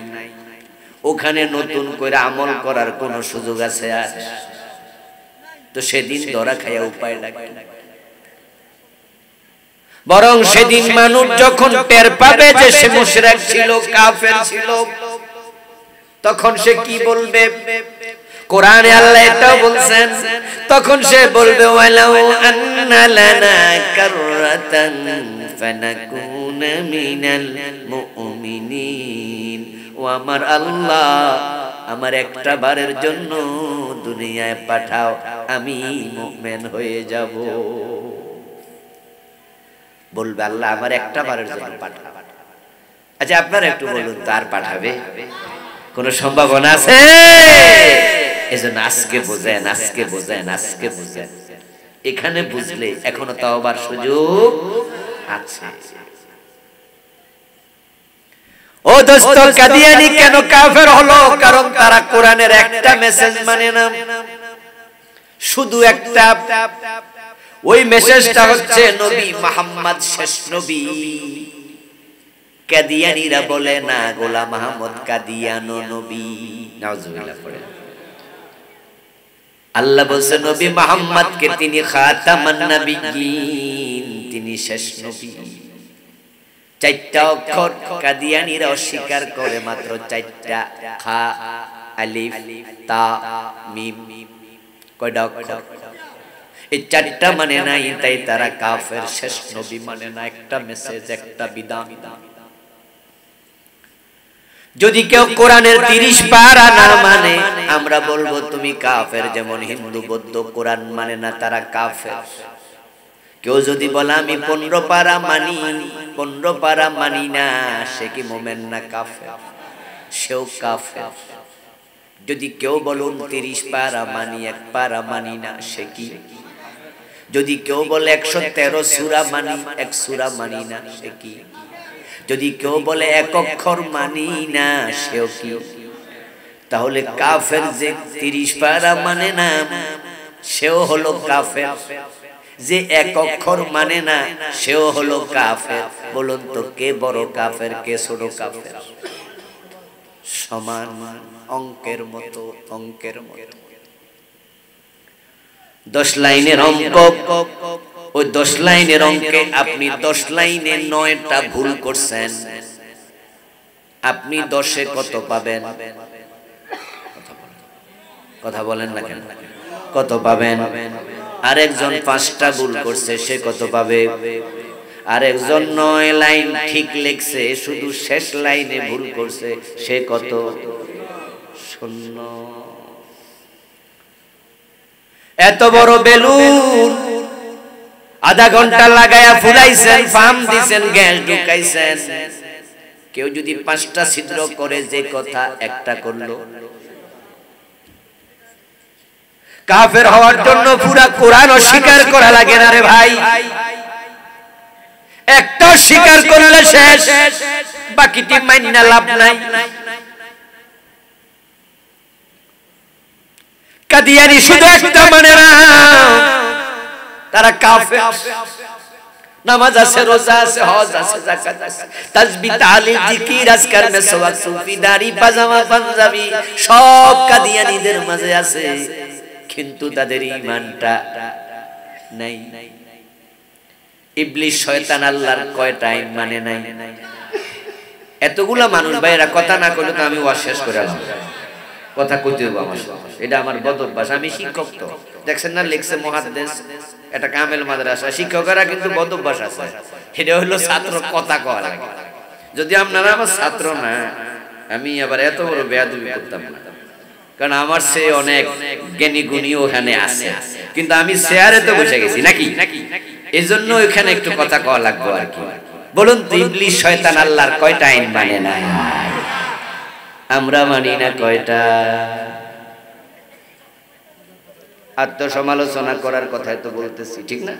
ওখানে নতুন করে আমল করার কোনো সুযোগ আছে আর? তো সেদিন ধরা খায়া উপায় লাগে। বরং সেদিন মানুষ যখন টের পাবে যে সে মুশরিক ছিল, কাফের ছিল, তখন সে কি বলবে? কোরআনে আল্লাহ এটাও বলছেন, তখন সে বলবে, ওয়ালাউ আন্না লানা কাররাতান ফানাকুনা মিনাল মুমিনিন। ও আমার আল্লাহ, আমার একটা বারের জন্য দুনিয়ায় পাঠাও, আমি মুমিন হয়ে যাব। বলবে আল্লাহ আমার একটা বারের জন্য পাঠাও। আচ্ছা আপনারা একটু বলুন তো, আর পাঠাবে কোন সম্ভাবনা আছে? এজন্য আজকে বোঝেন, আজকে বোঝেন, আজকে বোঝেন। এখানে বুঝলে এখনো তওবার সুযোগ আছে। ও দোস্ত, কাদিয়ানী কেন কাফের হলো? কারণ তারা কোরআনের একটা মেসেজ মানে না, শুধু একটা। ওই মেসেজটা হচ্ছে নবী মুহাম্মদ শেষ নবী। কাদিয়ানীরা বলে না গোলাম আহমদ কাদিয়ানো নবী। নাউজুবিল্লাহ পড়ে। আল্লাহ বলছে নবী মুহাম্মদকে তিনি খাতামান নবিয়্যিন, তিনি শেষ নবী। চারটা অক্ষর কাদিয়ানীরা অস্বীকার করে, মাত্র চারটা, খা, আলিফ, তা, মিম। কয়টা অক্ষর? এই চারটা মানে নাই, তাই তারা কাফের। শেষ নবী মানে না, একটা মেসেজ, একটা বিধান। যদি কেউ কোরআনের 30 পারা না মানে আমরা বলবো তুমি কাফের। যেমন হিন্দু বৌদ্ধ কোরআন মানে না, তারা কাফের। কেউ যদি বলে আমি 15 পারা মানি, 15 পারা মানি না, সে কি মুমিন না কাফের? সেও কাফের। যদি কেউ বলে 29 পারা মানি, 1 পারা মানি না, সে কি? যদি কেউ বলে 113 সূরা মানি, 1 সূরা মানি না, সে কি? যদি কেউ বলে 1 অক্ষর মানি না, সেও কি? তাহলে কাফের যে 30 পারা মানে না, সেও হলো কাফের। যে 1 অক্ষর মানে না, সেও হলো কাফের। বলুন তো কে বড় কাফের, কে ছোট কাফের? সমান, অঙ্কের মতো, অঙ্কের মতো। 10 লাইনের অঙ্ক, ওই 10 লাইনের অঙ্কে আপনি 10 লাইনে 9টা ভুল করছেন, আপনি 10-এ কত পাবেন? কথা বলেন না কেন? কত পাবেন? আরেকজন 5টা ভুল করছে, সে কত পাবে? আরেকজন 9 লাইন ঠিক লিখছে, শুধু শেষ লাইনে ভুল করছে, সে কত? 0। এত বড় বেলুন আধা ঘন্টা লাগায়া ফুলাইছেন, ফার্ম দিছেন, গ্যাস ঢুকাইছেন, কেউ যদি 5টা ছিদ্র করে যে কথা একটা করলো। কাফের হওয়ার জন্য পুরা কোরআন অস্বীকার করা লাগে না রে ভাই। একটা স্বীকার করলে শেষ, বাকিটি মাইনা লাভ নাই। কাদিয়ানী শুধু একটা মানে না, তারা কাফের। নামাজ আছে, রোজা আছে, হজ আছে, যাকাত আছে, তাসবিহ, তাহলিল, জিকির, আজকার, মেসওয়াক, সুফি, দাড়ি, পাজামা, পাঞ্জাবি সব কাদিয়ানীদের মাঝে আছে, কিন্তু তাদের ঈমানটা নাই। ইবলিস শয়তান আল্লাহর কয়টা আইন মানে নাই? এতগুলা মানুষ ভাইরা কথা না কইলে তো আমি ওয়াজ শেষ করে আলাম। কথা কইতে হবে আমার, এটা আমার বদ অভ্যাস। আমি শিক্ষক, তো দেখছেন না লিখছে মুহাদ্দিস, এটা কামেল মাদ্রাসা। শিক্ষকেরা কিন্তু বদ অভ্যাস আছে, এটা হলো ছাত্র কথা কওয়া লাগে। যদি আপনারা আমার ছাত্র না, আমি আবার এত বড় বেয়াদবি করতাম না, কারণ আমার সে অনেক জ্ঞানী গুণী ওখানে আছে, কিন্তু আমি চেয়ারে তো বসে গেছি নাকি, এজন্য ওখানে একটু কথা কওয়া লাগবে আর কি। বলুন তো ইবলিস শয়তান আল্লাহর কয়টা আইন মানে না? আমরা মানি না কয়টা? আত্মসমালোচনা করার কথাই তো বলতেছি, ঠিক না?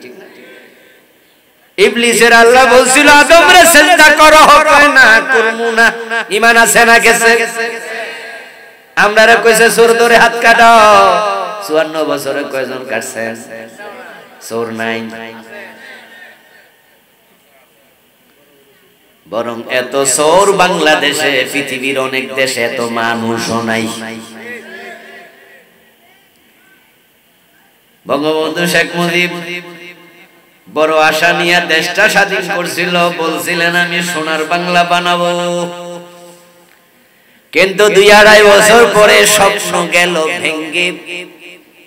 ইবলিসের আল্লাহ বলছিল আদমরে সিজদা করো, কয় না করমু না। ঈমান আছে না গেছে? আমরারে কইছে চোর ধরে হাত কাটো, 54 বছরে কয়জন কাটছেন? চোর নাই। বরং এত চোর বাংলাদেশে, পৃথিবীর অনেক দেশে এত মানুষও নাই। বঙ্গবন্ধু শেখ মুজিব বড় আশা নিয়ে দেশটা স্বাধীন করছিল, বলছিলেন আমি সোনার বাংলা বানাবো, কিন্তু 2-2.5 বছর পরে স্বপ্ন গেল ভেঙ্গে।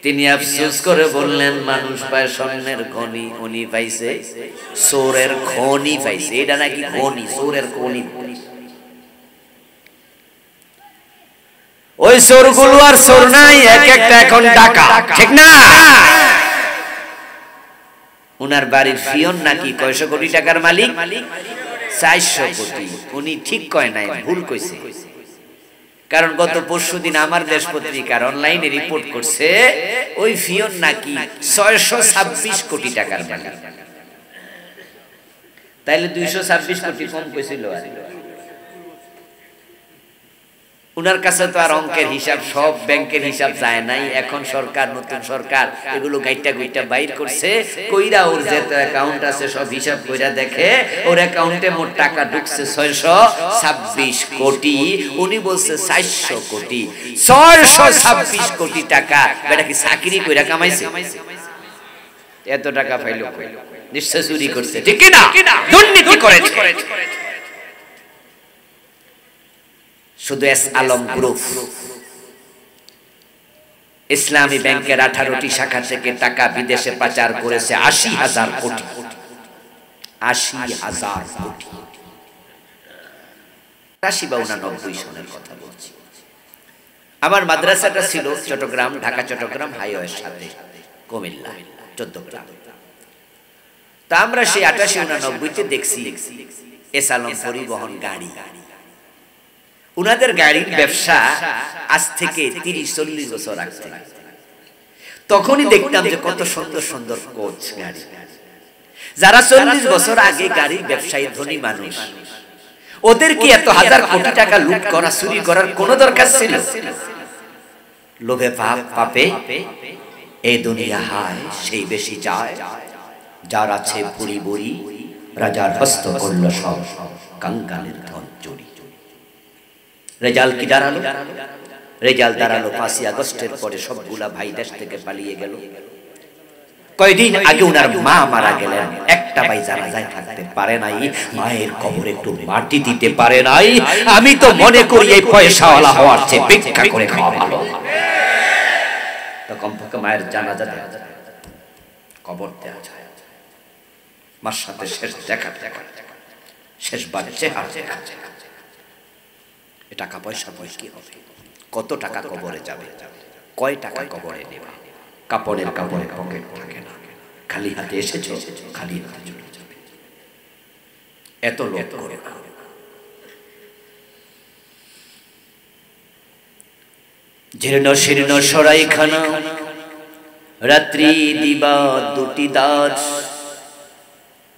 তিনি আফসোস করে বললেন মানুষ পায় স্বর্ণের খনি, উনি পাইছে চোরের খনি পাইছে। এটা নাকি খনি, চোরের খনি। ওই চোরগুলো আর চোর নাই, এক একটা এখন ডাকাত, ঠিক না? উনার বাড়ির ফিয়ন নাকি কয়শো কোটি টাকার মালিক, 400 কোটি। উনি ঠিক কয় নাই, ভুল কইছে। কারণ গত পরশুদিন আমার দেশ পত্রিকার অনলাইনে রিপোর্ট করছে ওই ফিয়ন নাকি 626 কোটি টাকার মালিক। তাইলে 226 কোটি কম কইছিল। উনার কাছে তো আর অঙ্কের হিসাব, সব ব্যাংকের হিসাব যায় নাই। এখন সরকার, নতুন সরকার এগুলো গাইটা গুইটা বাইর করছে, কইরা ওর যে অ্যাকাউন্ট আছে সব হিসাব কইরা দেখে ওর অ্যাকাউন্টে মোট টাকা ঢুকছে 626 কোটি। উনি বলছে 400 কোটি। 626 কোটি টাকা বেটা কি চাকরি কইরা কামাইছে? এত টাকা পাইলো কই? নিশ্চয় চুরি করছে, ঠিক কি না? দুর্নীতি করেছে। শুধু এস আলম গ্রুপ ইসলামী ব্যাংকের 18টি শাখা থেকে টাকা বিদেশে পাচার করেছে 80,000 কোটি। 80,000 কোটি। 80 বা 89 সনের কথা বলছি। আমার মাদ্রাসাটা ছিল চট্টগ্রাম, ঢাকা চট্টগ্রাম হাইওয়ের সাথে, কুমিল্লা 14 গ্রাম। তা আমরা সেই 88-89 দেখছি এস আলম পরিবহন গাড়ি। উনাদের গাড়ির ব্যবসা আজ থেকে 30-40 বছর আগে। তখনই দেখতাম যে কত সুন্দর সুন্দর কোচ গাড়ি। যারা 40 বছর আগে গাড়ির ব্যবসায়ী ধনী মানুষ, ওদের কি এত হাজার কোটি টাকা লুট করা, চুরি করার কোনো দরকার ছিল? লোভে পাপে এই দুনিয়া হায়, সেই বেশি যায়। যার আছে বুড়ি বুড়ি, রাজার হস্ত করল সব, কাঙ্গালের ধন চুরি। রেজাল্ট কি দাঁড়ালো? রেজাল্ট দাঁড়ালো 5ই আগস্টের পরে সবগুলা ভাই দেশ থেকে পালিয়ে গেল। কয়দিন আগে উনার মা মারা গেলেন, একটা ভাই জানাজায় থাকতে পারে নাই, মায়ের কবরে একটু মাটি দিতে পারে নাই। আমি তো মনে করি এই পয়সাওয়ালা হওয়ার চেয়ে ভিক্ষা করে খাওয়া ভালো। তো কমপক্ষে মায়ের জানাজা দেওয়া যায়, কবর দেওয়া যায়, মার সাথে শেষ দেখা, শেষবার চেহারা দেখা। টাকা পয়সা বই কি হবে? কত টাকা কবরে যাবে? কয় টাকা কবরে নেবে? কাপড়ের পকেট থাকে না, খালি হাতে এসেছো, খালি হাতে চলে যাবে। এত লোক করে জীর্ণ শীর্ণ সরাইখানা, রাত্রি দিবা দুটি দাস,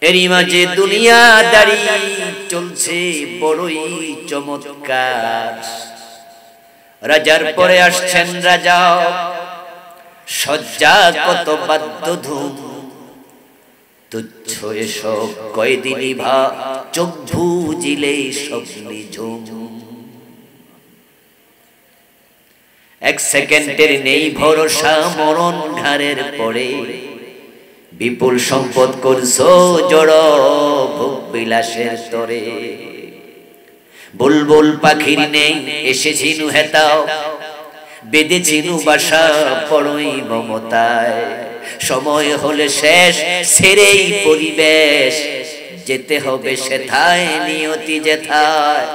এরই মাঝে দুনিয়াদারি চলছে বড়ই চমৎকার। রাজার পরে আসছেন রাজা, সজ্জা কত বাদ্য ধুম, তুচ্ছ এসব কয়দিনই ভা, চোখ বুজিলে স্বপ্নে ঝুম। এক সেকেন্ডের নেই ভরসা, মরণ ঘাড়ের পরে, বিপুল সম্পদ করছো জড় ভোগ বিলাসের তরে। বুলবুল পাখির নেই এসেছিনু হেতাও, বেঁধেছিনু বাসা বড়ই মমতায়। সময় হলে শেষ, ছেড়েই পরিবেশ, যেতে হবে সেথায়, নিয়তি যেথায়।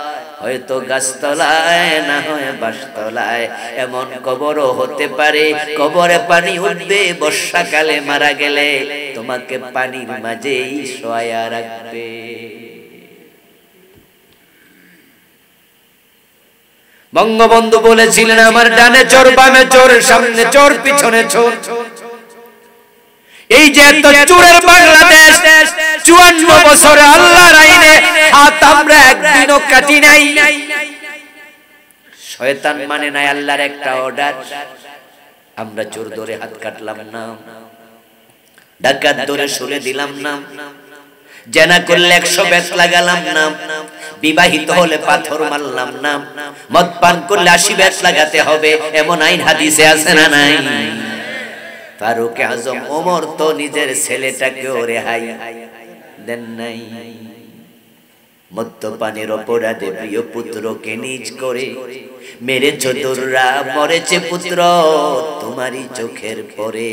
হয়তো গাছতলায়, না হয় বাসতলায়, এমন কবরও হতে পারে। কবরে পানি উঠবে, বর্ষাকালে মারা গেলে তোমাকে পানির মাঝেই শোয়া রাখবে। বঙ্গবন্ধু বলেছিলেন, আমার ডানে চোর, বামে চোর, সামনে চোর, পিছনে চোর। এই যে এত চোরের বাংলাদেশ, 54 বছরে আল্লাহর আইনে হাত আমরা একদিনও কাটি নাই। শয়তান মানে নাই আল্লাহর একটা অর্ডার। আমরা চোর ধরে হাত কাটলাম না, ডাকাত ধরে সরে দিলাম না, জেনা করলে 100 বেত লাগালাম না, বিবাহিত হলে পাথর মারলাম না, মদ পান করলে 80 বেত লাগাতে হবে, এমন আইন হাদিসে আছে না নাই? ফারুক আজম ওমর তো নিজের ছেলেটাকেও রেহাই দেন নাই। মদ্যপানের অপরাধে প্রিয় পুত্রকে নিজ করে মেরেছ তোররা, মরেছে পুত্র তোমারই চোখের পরে।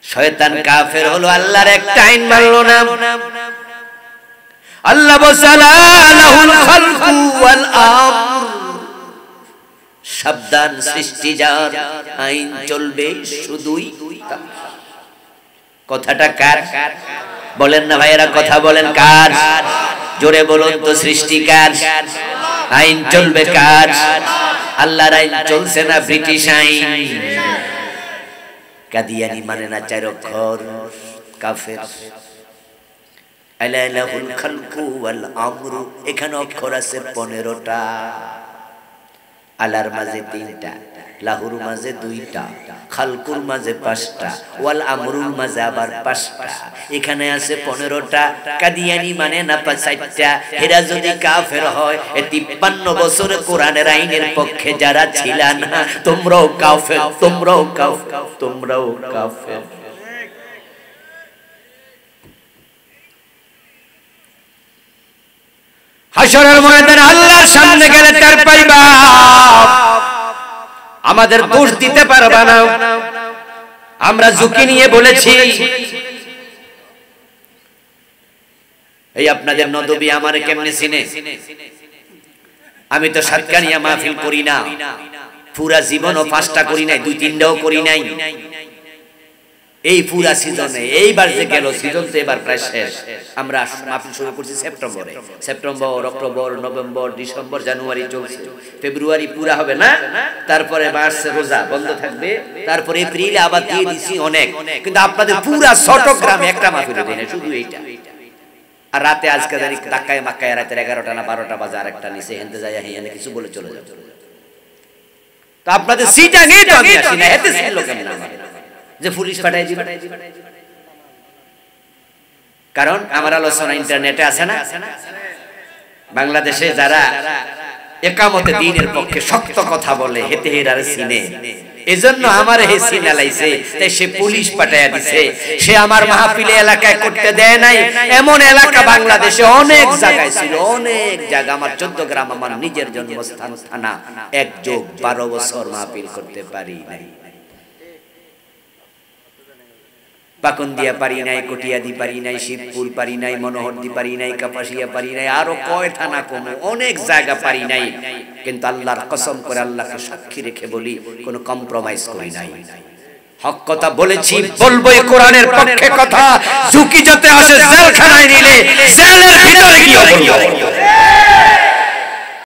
শয়তান কাফের হলো, আল্লাহর একটা আইন মানলো না। আল্লাহ বসালা লাহুল খালকু ওয়াল আমর, সাবধান সৃষ্টি যার, আইন চলবে শুধুই। কথাটা কার? বলেন না ভাইয়েরা, কথা বলেন কার? জোরে বলুন তো, সৃষ্টি কার? আইন চলবে কার? আল্লাহর আইন চলছে না ব্রিটিশ আইন? কাদিয়ানি মানে না চার অক্ষর, কাফের। আলা লাহুল খালকু ওয়াল আমরু, এখানে অক্ষর আছে 15টা। আলার মাঝে 3টা, লাহুর মাঝে 2টা, খালকুর মাঝে 5টা, ওয়াল আমরুর মাঝে আবার 5টা। এখানে আছে 15টা। কাদিয়ানি মানে না 4টা। এরা যদি কাফের হয়, 53 বছরে কোরআনের আইনের পক্ষে যারা ছিল না, তোমরাও কাফের, তোমরাও কাফের, তোমরাও কাফের। হাশরের ময়দানে আল্লাহর সামনে গেলে তার পাইবা, আমাদের দোষ দিতে পারবা না। আমরা ঝুঁকি নিয়ে বলেছি, এই আপনাদের নদবী আমারে কেমনে চিনে? আমি তো সাতকানিয়া মাহফিল করি না, পুরা জীবনও 5টা করি নাই, 2-3টাও করি নাই। এই পুরা সিজনে এইবার যে গেল সিজন তো এবার প্রায় শেষ। আমরা মাহফিল শুরু করছি সেপ্টেম্বরে, সেপ্টেম্বর, অক্টোবর, নভেম্বর, ডিসেম্বর, জানুয়ারি চলছে, ফেব্রুয়ারি পুরা হবে না, তারপরে মার্চে রোজা বন্ধ থাকবে, তারপরে এপ্রিলে আবার দিয়ে দিছি অনেক। কিন্তু আপনাদের পুরা চট্টগ্রামে একটা মাহফিল দেয় না, শুধু এইটা। আর রাতে আজকে জানি ধাক্কায় মাক্কায় রাতের 11টা না 12টা বাজে আরেকটা নিচে হেনতে যায়, হেনে কিছু বলে চলে যাবে। তো আপনাদের সিটা নিয়ে তো আমি আসি না, এতে ছিল কেমন আমার যে পুলিশ পাঠাই দিবে? কারণ আমার আলোচনা ইন্টারনেটে আছে না। বাংলাদেশে যারা একামতে দ্বীনের পক্ষে শক্ত কথা বলে, হেতে হেরার সিনে, এজন্য আমার হে সিনা লাইছে, তাই সে পুলিশ পাঠায়া দিছে। সে আমার মাহফিলে এলাকায় করতে দেয় নাই। এমন এলাকা বাংলাদেশে অনেক জায়গায় ছিল, অনেক জায়গা। আমার 14 গ্রাম আমার নিজের জন্মস্থান থানা, 1+12 বছর মাহফিল করতে পারি নাই। পাকুন্দিয়া পারি নাই, কটিয়াদি পারি নাই, শিবপুর পারি নাই, মনোহরদি পারি নাই, কাপাসিয়া পারি নাই, আরো কয় থানা কম অনেক জায়গা পারি নাই। কিন্তু আল্লাহর কসম করে, আল্লাহকে সাক্ষী রেখে বলি, কোনো কম্প্রোমাইজ করি নাই। হক কথা বলেছি, বলবোই কোরআনের পক্ষে কথা। ঝুঁকি যাতে আসে জেলখানায় নিলে, জেলের ভিতরে গিয়ে বলবো।